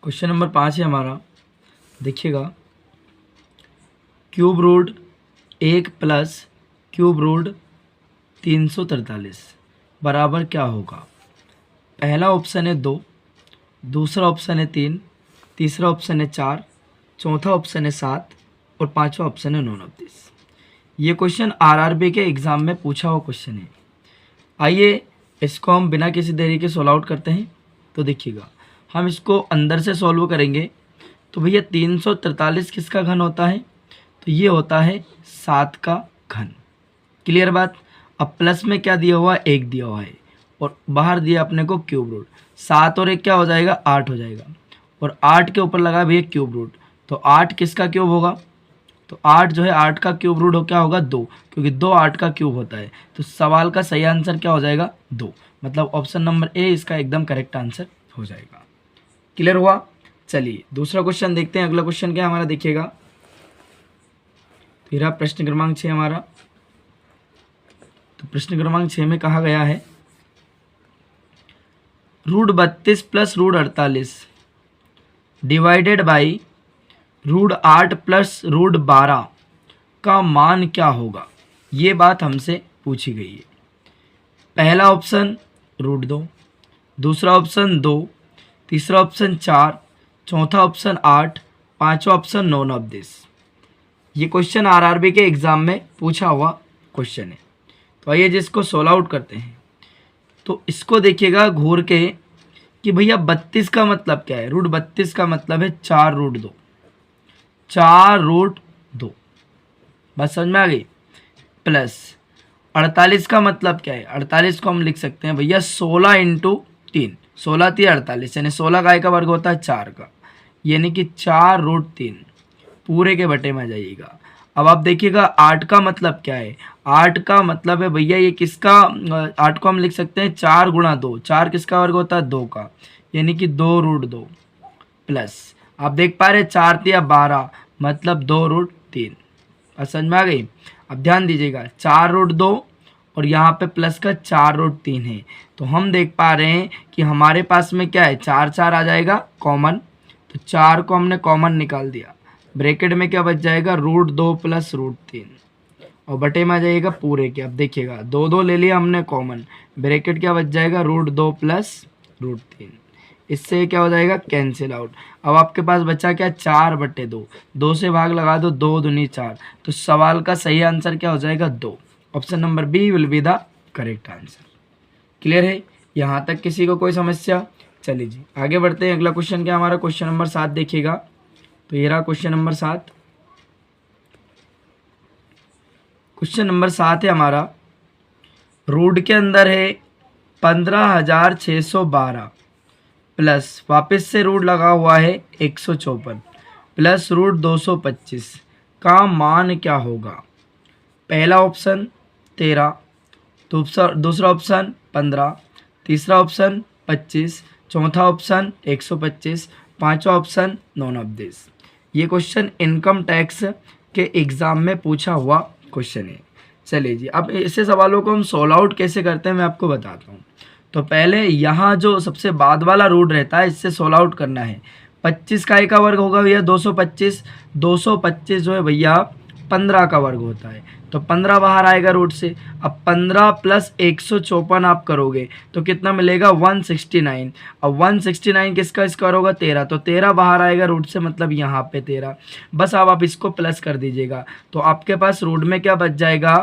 Question number 5 है हमारा। देखिएगा, cube root 1 plus cube root 343 बराबर क्या होगा। पहला ऑप्शन है 2, दूसरा ऑप्शन है 3, तीसरा ऑप्शन है 4, चौथा ऑप्शन है 7 और पांचवा ऑप्शन है 29। ये क्वेश्चन आरआरबी के एग्ज़ाम में पूछा हुआ क्वेश्चन है। आइए इसको हम बिना किसी देरी के सॉल्व आउट करते हैं। तो देखिएगा, हम इसको अंदर से सॉल्व करेंगे तो भैया 343 किसका घन होता है, तो ये होता है 7 का घन। क्लियर बात। अब प्लस में क्या दिया हुआ है, 1 दिया हुआ है और बाहर दिया अपने को क्यूब रूट। 7 और 1 क्या हो जाएगा, 8 हो जाएगा और 8 के ऊपर लगा भैया क्यूब रूट, तो 8 किसका क्यूब होगा, तो 8 जो है 8 का क्यूब रूट हो क्या होगा 2, क्योंकि 2 8 का क्यूब होता है। तो सवाल का सही आंसर क्या हो जाएगा 2, मतलब ऑप्शन नंबर ए इसका एकदम करेक्ट आंसर हो जाएगा। क्लियर हुआ। चलिए दूसरा क्वेश्चन देखते हैं। अगला क्वेश्चन क्या हमारा देखिएगा, फिर प्रश्न क्रमांक 6 हमारा। तो प्रश्न क्रमांक 6 में कहा गया है root 32 plus root 48 divided by root 8 plus root 12 का मान क्या होगा। ये बात हमसे पूछी गई है। पहला ऑप्शन रूट 2, दूसरा ऑप्शन 2, तीसरा ऑप्शन 4, चौथा ऑप्शन 8, पांचवा ऑप्शन 9 ये क्वेश्चन आरआरबी के एग्ज़ाम में पूछा हुआ क्वेश्चन है। तो आइए जिसको सॉल्व आउट करते हैं। तो इसको देखिएगा घूर के कि भैया 32 का मतलब क्या है। रूट 32 का मतलब है 4 रूट 2, 4 रूट 2, बात समझ में आ गई। प्लस 48 का मतलब क्या है, 48 को हम लिख सकते हैं भैया 16 इंटू 3, 16 3 48, यानी 16 का का वर्ग होता है 4 का, यानी कि 4 रूट 3 पूरे के बटे में आ जाइएगा। अब आप देखिएगा 8 का मतलब क्या है, 8 का मतलब है भैया ये किसका, 8 को हम लिख सकते हैं 4 गुणा 2, 4 किसका वर्ग होता है 2 का, यानी कि 2 रूट 2। प्लस आप देख पा रहे 4 3 12 मतलब 2 रूट 3, समझ में आ गई। अब ध्यान दीजिएगा 4 रूट 2 और यहाँ पे प्लस का 4 रूट 3 है, तो हम देख पा रहे हैं कि हमारे पास में क्या है 4 4 आ जाएगा कॉमन, तो 4 को हमने कॉमन निकाल दिया। ब्रैकेट में क्या बच जाएगा रूट 2 प्लस रूट 3 और बटे में आ जाएगा पूरे के। अब देखिएगा 2 2 ले लिया हमने कॉमन, ब्रैकेट क्या बच जाएगा रूट 2 प्लस रूट 3, इससे क्या हो जाएगा कैंसिल आउट। अब आपके पास बचा क्या 4 बटे 2, 2 से भाग लगा दो, 2 दूनी 4, तो सवाल का सही आंसर क्या हो जाएगा 2। Option number B will be the correct answer. Clear है यहाँ तक, किसी को कोई समस्या। चलिए जी आगे बढ़ते हैं। अगला क्वेश्चन क्या हमारा, क्वेश्चन नंबर 7 देखिएगा। तो ये रहा क्वेश्चन नंबर 7। क्वेश्चन नंबर 7 है हमारा, रूट के अंदर है 15,612 प्लस वापस से रूट लगा हुआ है 154 प्लस रूट 225 का मान क्या होगा। पहला ऑप्शन 13, दूसरा ऑप्शन 15, तीसरा ऑप्शन 25, चौथा ऑप्शन 125, पांचवा ऑप्शन 9 ये क्वेश्चन इनकम टैक्स के एग्ज़ाम में पूछा हुआ क्वेश्चन है। चलिए जी अब ऐसे सवालों को हम सॉल्व आउट कैसे करते हैं मैं आपको बताता हूँ। तो पहले यहाँ जो सबसे बाद वाला रूट रहता है इससे सॉल्व आउट करना है। 25 का वर्ग होगा भैया 225, 225 जो है भैया 15 का वर्ग होता है, तो 15 बाहर आएगा रूट से। अब 15 प्लस 154 आप करोगे तो कितना मिलेगा 169। अब 169 किसका स्क्वायर होगा 13, तो 13 बाहर आएगा रूट से, मतलब यहाँ पे 13। बस अब आप इसको प्लस कर दीजिएगा तो आपके पास रूट में क्या बच जाएगा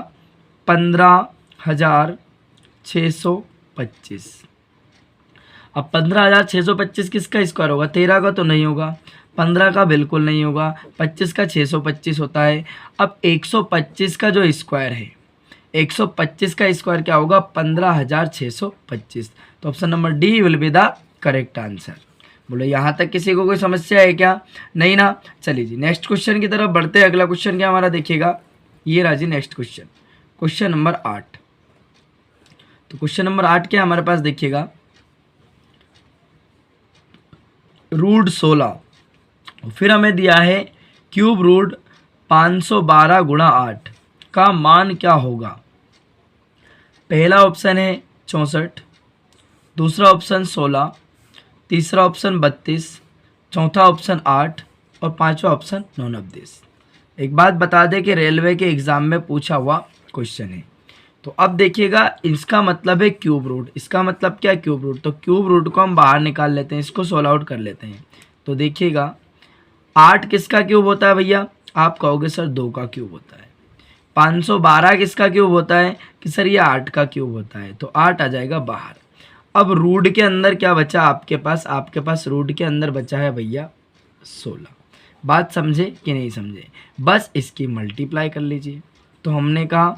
15,625। अब 15,625 किसका स्क्वायर होगा, 13 का तो नहीं होगा, 15 का बिल्कुल नहीं होगा, 25 का 625 होता है। अब 125 का जो स्क्वायर है, 125 का स्क्वायर क्या होगा 15,625, तो option number D will be the correct answer. बोलो यहाँ तक किसी को कोई समस्या है क्या, नहीं ना। चलिए जी नेक्स्ट क्वेश्चन की तरफ बढ़ते हैं। अगला क्वेश्चन क्या हमारा देखिएगा, ये रहा जी नेक्स्ट क्वेश्चन, क्वेश्चन नंबर 8। तो क्वेश्चन नंबर 8 क्या हमारे पास देखिएगा, रूट 16 फिर हमें दिया है क्यूब रूट 512 गुणा 8 का मान क्या होगा। पहला ऑप्शन है 64, दूसरा ऑप्शन 16, तीसरा ऑप्शन 32, चौथा ऑप्शन 8 और पांचवा ऑप्शन नॉन ऑफ दिस। एक बात बता दें कि रेलवे के एग्जाम में पूछा हुआ क्वेश्चन है। तो अब देखिएगा, इसका मतलब है क्यूब रूट। इसका मतलब क्या है? Cube root. तो क्यूब रूट को हम बाहर निकाल लेते हैं, इसको सोल्व आउट कर लेते हैं। तो देखिएगा 8 किसका क्यूब होता है भैया? आप कहोगे सर 2 का क्यूब होता है। 512 किसका क्यूब होता है? कि सर ये 8 का क्यूब होता है। तो 8 आ जाएगा बाहर। अब रूट के अंदर क्या बचा आपके पास? आपके पास रूट के अंदर बचा है भैया 16। बात समझे कि नहीं समझे? बस इसकी मल्टीप्लाई कर लीजिए। तो हमने कहा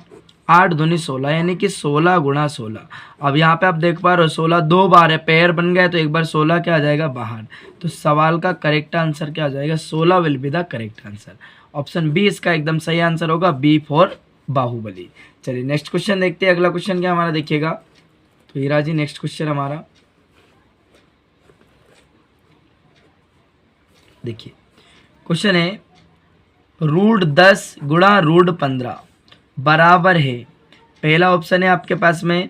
8 दूनी 16, यानी कि 16 गुणा 16। अब यहाँ पे आप देख पा रहे हो 16 2 बार है, पेयर बन गया, तो एक बार 16 क्या आ जाएगा? बाहर। तो सवाल का करेक्ट आंसर क्या आ जाएगा? 16 will be the correct answer. Option B इसका एकदम सही आंसर होगा, बी फॉर बाहुबली। चलिए नेक्स्ट क्वेश्चन देखते हैं। अगला क्वेश्चन क्या हमारा देखिएगा। तो हीरा जी नेक्स्ट क्वेश्चन हमारा देखिए, क्वेश्चन है √10 गुणा √15 बराबर है। पहला ऑप्शन है आपके पास में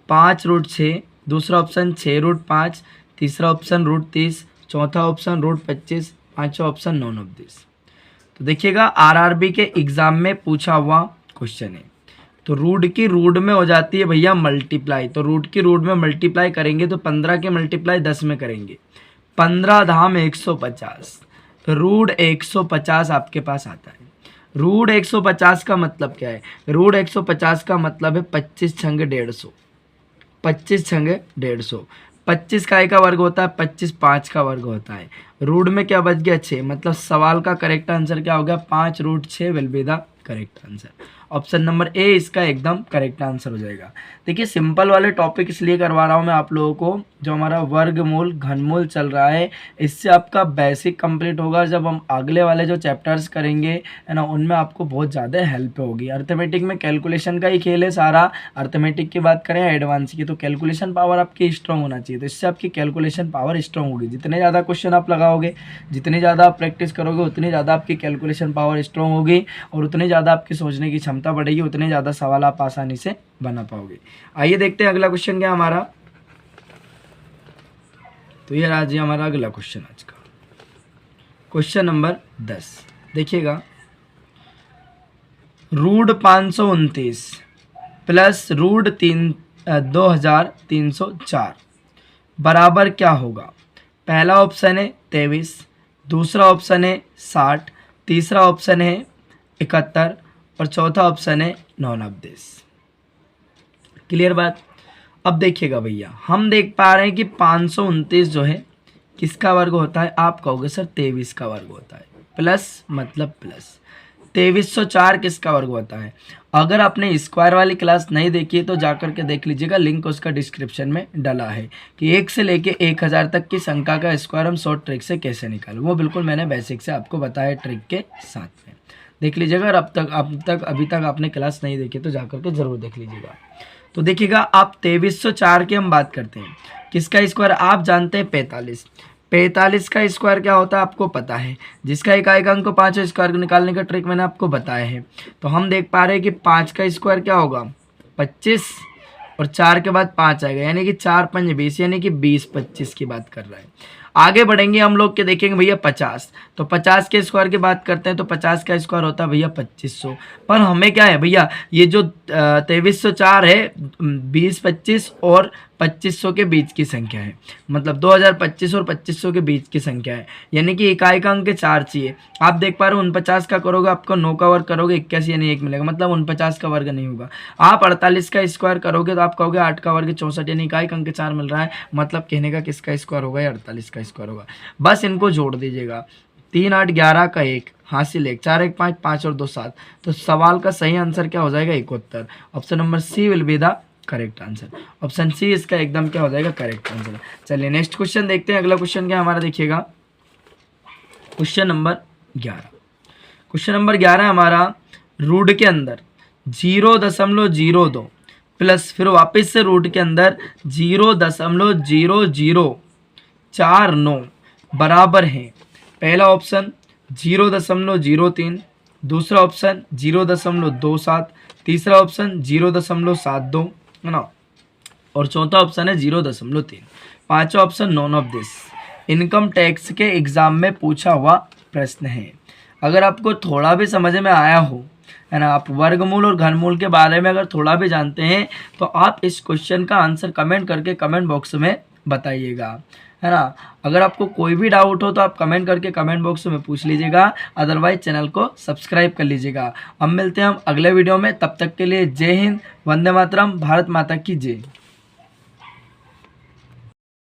5√6, दूसरा ऑप्शन 6√5, तीसरा ऑप्शन √30, चौथा ऑप्शन √25, पांचवा ऑप्शन नॉन ऑफ दिस। तो देखिएगा आरआरबी के एग्जाम में पूछा हुआ क्वेश्चन है। तो रूट की रूट में हो जाती है भैया मल्टीप्लाई। तो रूट की रूट में मल्टीप्लाई करेंगे तो 15 के मल्टीप्लाई 10 में करेंगे, 15 धाम 150, √150 आपके पास आता है। √150 का मतलब क्या है? √150 का मतलब है 25 छंग 150, 25 छंग 150। 25 काय का वर्ग होता है? 25 5 का वर्ग होता है। रूट में क्या बच गया? 6। मतलब सवाल का करेक्ट आंसर क्या हो गया? 5√6 will be the correct answer. Option number A इसका एकदम करेक्ट आंसर हो जाएगा। देखिए सिंपल वाले टॉपिक इसलिए करवा रहा हूँ मैं आप लोगों को, जो हमारा वर्गमूल घनमूल चल रहा है, इससे आपका बेसिक कंप्लीट होगा। जब हम अगले वाले जो चैप्टर्स करेंगे है ना, उनमें आपको बहुत ज़्यादा हेल्प होगी। अर्थमेटिक में कैलकुलेशन का ही खेल है सारा। अर्थमेटिक की बात करें एडवांस की, तो कैलकुलेशन पावर आपकी स्ट्रॉन्ग होना चाहिए। तो इससे आपकी कैलकुलेशन पावर स्ट्रॉन्ग होगी। जितने ज़्यादा क्वेश्चन आप लगाओगे, जितनी ज़्यादा आप प्रैक्टिस करोगे, उतनी ज़्यादा आपकी कैलकुलेशन पावर स्ट्रॉन्ग होगी और उतनी ज़्यादा आपकी सोचने की क्षमता बढ़ेगी, उतने ज़्यादा सवाल आप आसानी से बना पाओगे। आइए देखते हैं अगला क्वेश्चन क्या हमारा। तो ये आज हमारा अगला क्वेश्चन आज का क्वेश्चन नंबर 10 देखिएगा। √529 प्लस √2304 बराबर क्या होगा? पहला ऑप्शन है 23, दूसरा ऑप्शन है 60, तीसरा ऑप्शन है 71 और चौथा ऑप्शन है नॉन ऑफ दिस। क्लियर बात? अब देखिएगा भैया, हम देख पा रहे हैं कि 529 जो है किसका वर्ग होता है? आप कहोगे सर 23 का वर्ग होता है। प्लस मतलब प्लस 2304 किसका वर्ग होता है? अगर आपने स्क्वायर वाली क्लास नहीं देखी है तो जाकर के देख लीजिएगा, लिंक उसका डिस्क्रिप्शन में डाला है कि 1 से लेके 1000 तक की संख्या का स्क्वायर हम शॉर्ट ट्रिक से कैसे निकालें। वो बिल्कुल मैंने बेसिक से आपको बताया ट्रिक के साथ में, देख लीजिएगा। और अभी तक आपने क्लास नहीं देखी तो जाकर के जरूर देख लीजिएगा। तो देखिएगा आप 2304 की हम बात करते हैं, किसका स्क्वायर? आप जानते हैं 45। 45 का स्क्वायर क्या होता है आपको पता है, जिसका इकाई अंक को 5 स्क्वायर निकालने का ट्रिक मैंने आपको बताया है। तो हम देख पा रहे हैं कि 5 का स्क्वायर क्या होगा? 25 और 4 के बाद 5 आएगा, यानी कि 4 5 20, यानी कि 20 25 की बात कर रहा है। आगे बढ़ेंगे हम लोग के देखेंगे भैया 50। तो 50 के स्क्वायर की बात करते हैं तो 50 का स्क्वायर होता है भैया 2500। पर हमें क्या है भैया, ये जो 2304 है 20 25 और 2500 के बीच की संख्या है, मतलब 2025 और 2500 के बीच की संख्या है, यानी कि इकाई का अंक 4 चाहिए। आप देख पा रहे हो 49 का करोगे आपको 9 का वर्ग करोगे 81 यानी 1 मिलेगा, मतलब 49 का वर्ग नहीं होगा। आप 48 का स्क्वायर करोगे तो आप कहोगे 8 का वर्ग 64, यानी इकाई का अंक 4 मिल रहा है, मतलब कहने का किसका स्क्वायर होगा? 48 का स्क्वायर होगा। बस इनको जोड़ दीजिएगा, 3 8 11 का 1 हासिल 1, 4 1 5, 5 और 2 7। तो सवाल का सही आंसर क्या हो जाएगा? 71। Option number C will be the correct answer. Option C इसका एकदम क्या हो जाएगा? Correct answer. चलिए नेक्स्ट क्वेश्चन देखते हैं। अगला क्वेश्चन क्या हमारा देखिएगा, क्वेश्चन नंबर 11। क्वेश्चन नंबर 11 हमारा रूट के अंदर 0.02 प्लस फिर वापस से रूट के अंदर 0.0049 बराबर है। पहला ऑप्शन 0.03, दूसरा ऑप्शन 0.27, तीसरा ऑप्शन 0.72 है ना, और चौथा ऑप्शन है 0.3, पांचवा option none of this. Income tax के एग्ज़ाम में पूछा हुआ प्रश्न है। अगर आपको थोड़ा भी समझ में आया हो, है ना, आप वर्गमूल और घनमूल के बारे में अगर थोड़ा भी जानते हैं तो आप इस क्वेश्चन का आंसर कमेंट करके कमेंट बॉक्स में बताइएगा, है ना। अगर आपको कोई भी डाउट हो तो आप कमेंट करके कमेंट बॉक्स में पूछ लीजिएगा, अदरवाइज चैनल को सब्सक्राइब कर लीजिएगा। अब मिलते हैं हम अगले वीडियो में, तब तक के लिए जय हिंद, वंदे मातरम, भारत माता की जय।